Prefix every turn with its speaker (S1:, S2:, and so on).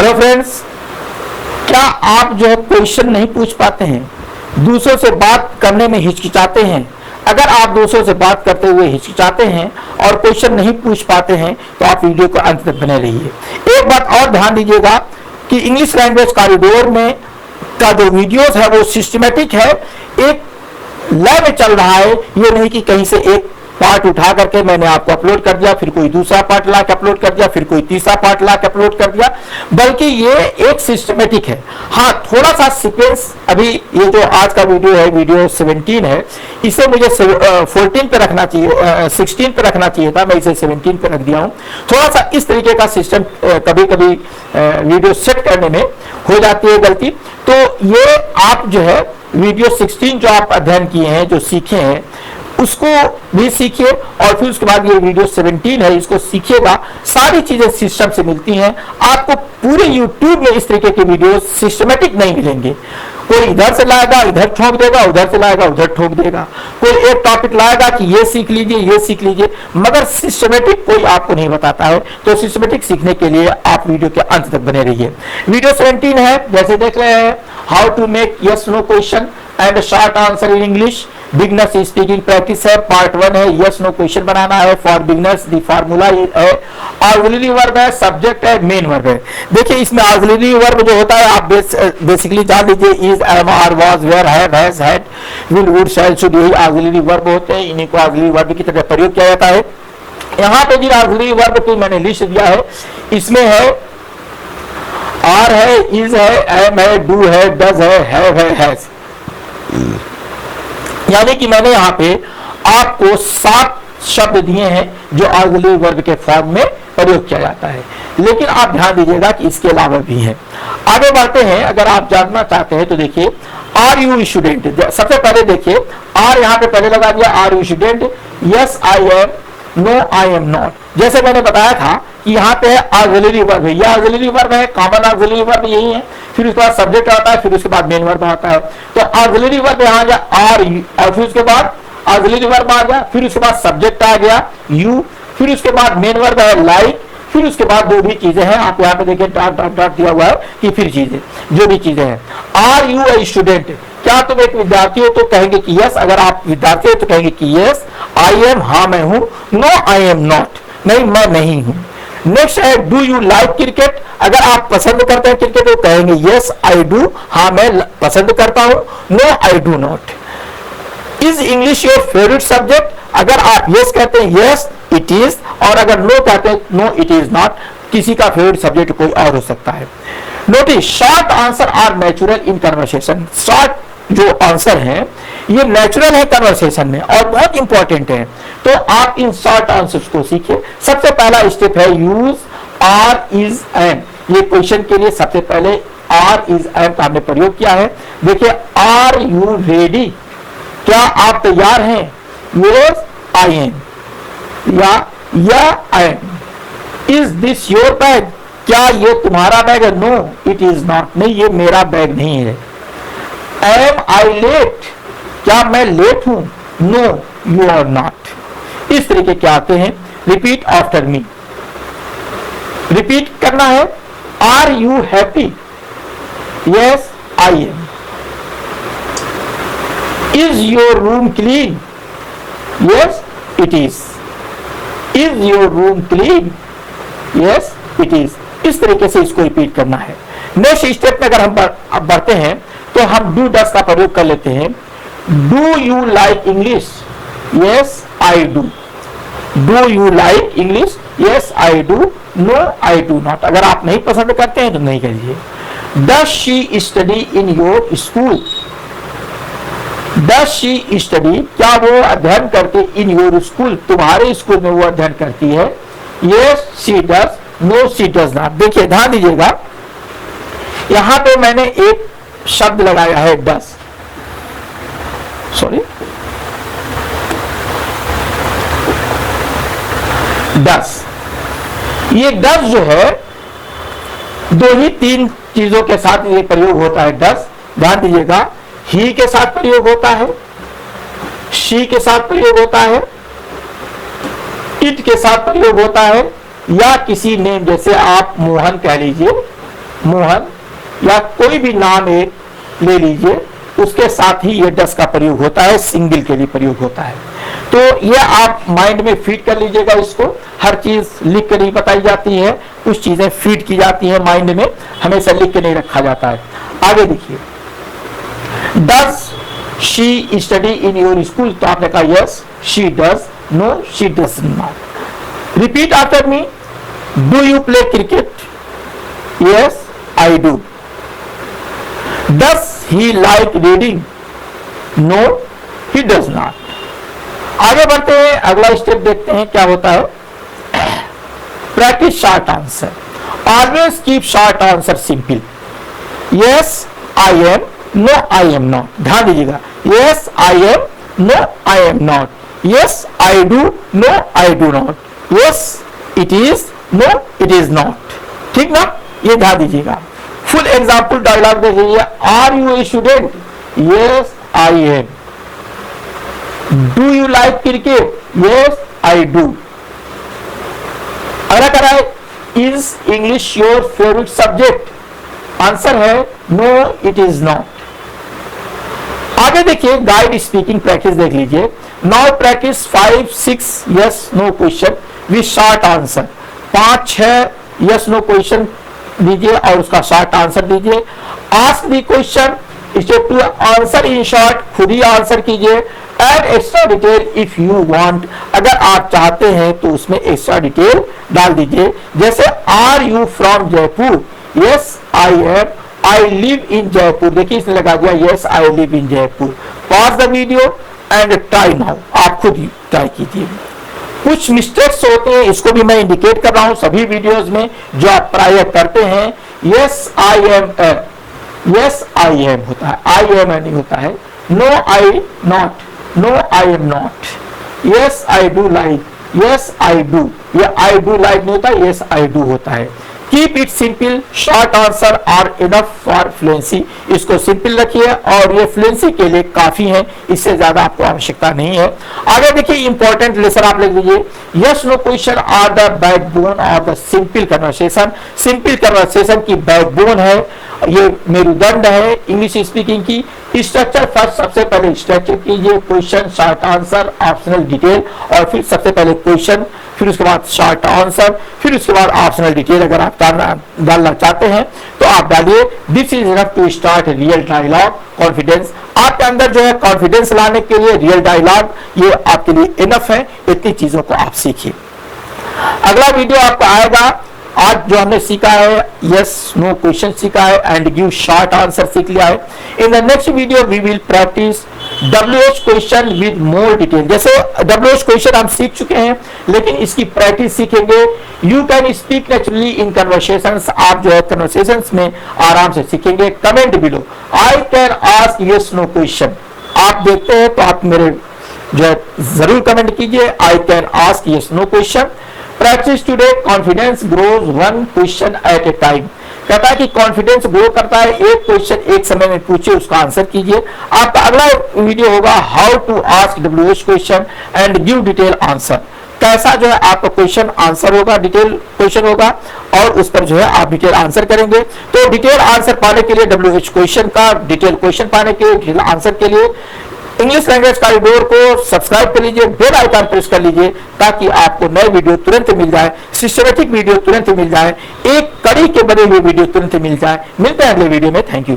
S1: Hello friends, क्या आप जो है क्वेश्चन नहीं पूछ पाते हैं, दूसरों से बात करने में हिचकिचाते हैं? अगर आप दूसरों से बात करते हुए हिचकिचाते हैं और क्वेश्चन नहीं पूछ पाते हैं तो आप वीडियो को अंत तक बने रहिए। एक बात और ध्यान दीजिएगा कि इंग्लिश लैंग्वेज कॉरिडोर में का जो वीडियोस है वो सिस्टमेटिक है, एक लय में चल रहा है। ये नहीं कि कहीं से एक पार्ट उठा करके मैंने आपको अपलोड कर दिया, फिर कोई दूसरा पार्ट ला के अपलोड कर दिया, फिर कोई तीसरा पार्ट ला के अपलोड कर दिया, बल्कि ये एक सिस्टमेटिक है। हाँ, थोड़ा सा सीक्वेंस, अभी ये जो आज का वीडियो है, वीडियो 17 है, इसे मुझे 14 पे रखना चाहिए, 16 पे रखना चाहिए था, मैं इसे 17 पे रख दिया हूँ। थोड़ा सा इस तरीके का सिस्टम कभी कभी वीडियो सेट करने में हो जाती है गलती। तो ये आप जो है वीडियो 16 जो आप अध्ययन किए हैं, जो सीखे हैं, उसको भी सीखिए और फिर उसके बाद ये वीडियो 17 है, इसको सीखिएगा। सारी चीजें सिस्टम से मिलती हैं। आपको पूरे YouTube में इस तरीके के वीडियो सिस्टमेटिक नहीं मिलेंगे। कोई इधर से लाएगा इधर ठोक देगा, उधर से लाएगा उधर ठोक देगा। कोई एक टॉपिक लाएगा कि ये सीख लीजिए ये सीख लीजिए, मगर सिस्टमेटिक कोई आपको नहीं बताता है। तो सिस्टमेटिक सीखने के लिए आप वीडियो के अंत तक बने रहिए। वीडियो 17 है, जैसे देख रहे हैं, how to make yes no question and short answer in English, beginners speaking practice है। पार्ट 1 है, यस नो क्वेश्चन बनाना है फॉर बिगनर्स। दी फार्मूला है, ऑक्सिलरी वर्ब है, सब्जेक्ट है, मेन वर्ब है। देखिए इसमें ऑक्सिलरी वर्ब जो होता है आप बेसिकली जान लीजिए, is, am, are, was, were, have, has, had, will, would, shall, should, यही ऑक्सिलरी वर्ब होते हैं। इन्हीं को ऑक्सिलरी वर्ब की तरह प्रयोग किया जाता है। यहाँ पे भी ऑक्सिलरी वर्ब की मैंने लिस्ट दिया है। इसमें है आर है, इज है, एम है, डू है, डज है, हैव है, हैज। यानी कि मैंने यहाँ पे आपको 7 शब्द दिए हैं जो ऑक्सिलरी वर्ब के फॉर्म में प्रयोग किया जाता है। लेकिन आप ध्यान दीजिएगा कि इसके अलावा भी है। आगे बढ़ते हैं। अगर आप जानना चाहते हैं तो देखिए, आर यू स्टूडेंट, सबसे पहले देखिए आर यहाँ पे पहले लगा दिया, are you student, yes I am, no I am not. जैसे मैंने बताया था कि यहाँ पे है ऑक्सिलरी वर्ब है, यह ऑक्सिलरी वर्ब है, कॉमन ऑक्सिलरी वर्ब यही है। फिर उसके बाद सब्जेक्ट आता है, फिर उसके बाद मेन वर्ब आता है। तो ऑक्सिलरी वर्ब यहाँ गया आर यू, और फिर उसके बाद ऑक्सिलरी वर्ब आ गया, फिर उसके बाद सब्जेक्ट आ गया यू, फिर उसके बाद मेन वर्ब है लाइक, फिर उसके बाद जो भी चीजें हैं आप यहाँ पे देखिए डॉट डॉट डॉट दिया हुआ है कि फिर चीजें जो भी चीजें हैं। आर यू ए स्टूडेंट, क्या तुम एक विद्यार्थी हो? तो कहेंगे कि यस। अगर आप विद्यार्थी हो तो कहेंगे कि यस। आई एम, हाँ मैं हूं। नो आई एम नॉट, नहीं मैं नहीं हूं। नेक्स्ट है डू यू लाइक क्रिकेट, अगर आप पसंद करते हैं क्रिकेट तो कहेंगे यस आई डू, हाँ मैं पसंद करता हूं। No I do not. Is English your favourite subject, अगर आप यस कहते हैं यस इट इज, और अगर नो कहते हैं नो इट इज नॉट। किसी का फेवरेट सब्जेक्ट कोई और हो सकता है। Notice short answer are natural in conversation, short जो आंसर है ये नेचुरल है कन्वर्सेशन में और बहुत इंपॉर्टेंट है। तो आप इन शॉर्ट आंसर्स को सीखिए। सबसे पहला स्टेप है यूज आर, इज, एम। ये क्वेश्चन के लिए सबसे पहले आर, इज, एम का हमने प्रयोग किया है। देखिए, आर यू रेडी, क्या आप तैयार हैं? यस आई एम, या आई am. Is this your bag, क्या ये तुम्हारा बैग है? नो इट इज नॉट, नहीं ये मेरा बैग नहीं है। एम आई लेट, क्या मैं लेट हूं? No you are not. इस तरीके के आते हैं। रिपीट आफ्टर मी, रिपीट करना है। Are you happy? Yes I am. Is your room clean? Yes it is. Is your room clean? Yes it is. इस तरीके से इसको रिपीट करना है। नेक्स्ट स्टेप में अगर हम बढ़ते हैं तो हम डू डस का प्रयोग कर लेते हैं। Do you like English? Yes I do. Do you like English? Yes I do. No I do not. अगर आप नहीं पसंद करते हैं तो नहीं करिए। Does she study in your school? Does she study, क्या वो अध्ययन करती इन योर स्कूल, तुम्हारे स्कूल में वो अध्ययन करती है? Yes she does. No she does not. देखिए ध्यान दीजिएगा, यहां पे मैंने एक शब्द लगाया है डज, सॉरी डज। ये डज जो है दो ही 3 चीजों के साथ ये प्रयोग होता है। डज ध्यान दीजिएगा, ही के साथ प्रयोग होता है, शी के साथ प्रयोग होता है, इट के साथ प्रयोग होता है, या किसी नेम, जैसे आप मोहन कह लीजिए, मोहन या कोई भी नाम एक ले लीजिए, उसके साथ ही ये डस का प्रयोग होता है, सिंगल के लिए प्रयोग होता है। तो ये आप माइंड में फीड कर लीजिएगा। इसको हर चीज लिख कर नहीं बताई जाती है, कुछ चीजें फीड की जाती है माइंड में, हमेशा लिख के नहीं रखा जाता है। आगे देखिए, does she study in your school? तो आपने कहा yes she does, no she does not. Repeat after me, do you play cricket? Yes I do. Does he like reading? No he does not. आगे बढ़ते हैं, अगला step देखते हैं क्या होता है। Practice short answer. Always keep short answer simple. Yes I am, no I am not. ध्यान दीजिएगा, yes I am, no I am not. Yes I do, no I do not. Yes it is, no it is not. ठीक ना, ये ध्यान दीजिएगा। Full example dialogue देखिए। Are you a student? Yes I am. Do you like cricket? Yes I do. अगला कह रहा है, is English your favourite subject? Answer है नो इट इज नॉट। आगे देखिए, गाइड स्पीकिंग प्रैक्टिस देख लीजिए। Now practice 5, 6 yes no question with short answer. 5, 6 yes no question दीजिए और उसका शॉर्ट आंसर दीजिए। Ask the question, step 2 answer in short, खुद ही आंसर कीजिए। Add extra detail if you want, अगर आप चाहते हैं तो उसमें एक्स्ट्रा डिटेल डाल दीजिए। जैसे are you from Jaipur? Yes I am, I live in Jaipur. देखिए इसने लगा दिया yes I live in Jaipur. Pause the video and try now. आप खुद ही ट्राई कीजिए। कुछ मिस्टेक्स होते हैं, इसको भी मैं इंडिकेट कर रहा हूं सभी वीडियोस में जो आप प्राय करते हैं। Yes I am, yes I am होता है, आई एम नहीं होता है। No I not, no I am not. Yes I do like, yes I do, ये आई डू लाइक नहीं होता, यस आई डू होता है। Keep it simple, short answer are enough for fluency. इसको simple रखिए और ये फ्लुएंसी के लिए काफी है, इससे ज्यादा आपको आवश्यकता नहीं है। आगे देखिए, इंपॉर्टेंट लेसन आप लिख लीजिए। Yes no question are the backbone of the simple conversation. Simple conversation की बैकबोन है, ये मेरुदंड है इंग्लिश स्पीकिंग की। स्ट्रक्चर फर्स्ट, सबसे पहले स्ट्रक्चर कीजिए, question, short answer, optional detail, और फिर सबसे पहले क्वेश्चन, फिर उसके बाद शॉर्ट आंसर, फिर उसके बाद ऑप्शनल डिटेल। अगर आप डालना चाहते हैं तो आप डालिए। This is enough to start real dialogue confidence. आपके अंदर जो है कॉन्फिडेंस लाने के लिए रियल डायलॉग ये आपके लिए इनफ है। इतनी चीजों को आप सीखिए। अगला वीडियो आपको आएगा। आज जो हमने सीखा है यस नो क्वेश्चन सीखा है एंड गिव शॉर्ट आंसर सीख लिया है। In the next video we will practice WH question with more detail. जैसे WH क्वेश्चन हम सीख चुके हैं, लेकिन इसकी प्रैक्टिस सीखेंगे। You can speak naturally in conversations. आप जो है कन्वर्सेशंस में आराम से सीखेंगे। Comment below, I can ask yes no question. आप देखते हैं तो आप मेरे जो है जरूर कमेंट कीजिए, I can ask yes no question. Practice today, confidence grows one question at a time. कहता है कि कॉन्फिडेंस ग्रो करता है, एक क्वेश्चन एक समय में पूछिए, उसका आंसर कीजिए। आपका अगला वीडियो होगा how to ask WH question and give detail answer. कैसा जो है आपका क्वेश्चन आंसर होगा, डिटेल क्वेश्चन होगा और उस पर जो है आप डिटेल आंसर करेंगे। तो डिटेल आंसर पाने के लिए, WH क्वेश्चन का डिटेल क्वेश्चन पाने के लिए, डिटेल आंसर के लिए इंग्लिश लैंग्वेज कॉरिडोर को सब्सक्राइब कर लीजिए, बेल आइकन प्रेस कर लीजिए ताकि आपको नए वीडियो तुरंत मिल जाए, सिस्टमेटिक वीडियो तुरंत मिल जाए, एक कड़ी के बने हुए वीडियो तुरंत मिल जाए। मिलते हैं अगले वीडियो में। Thank you.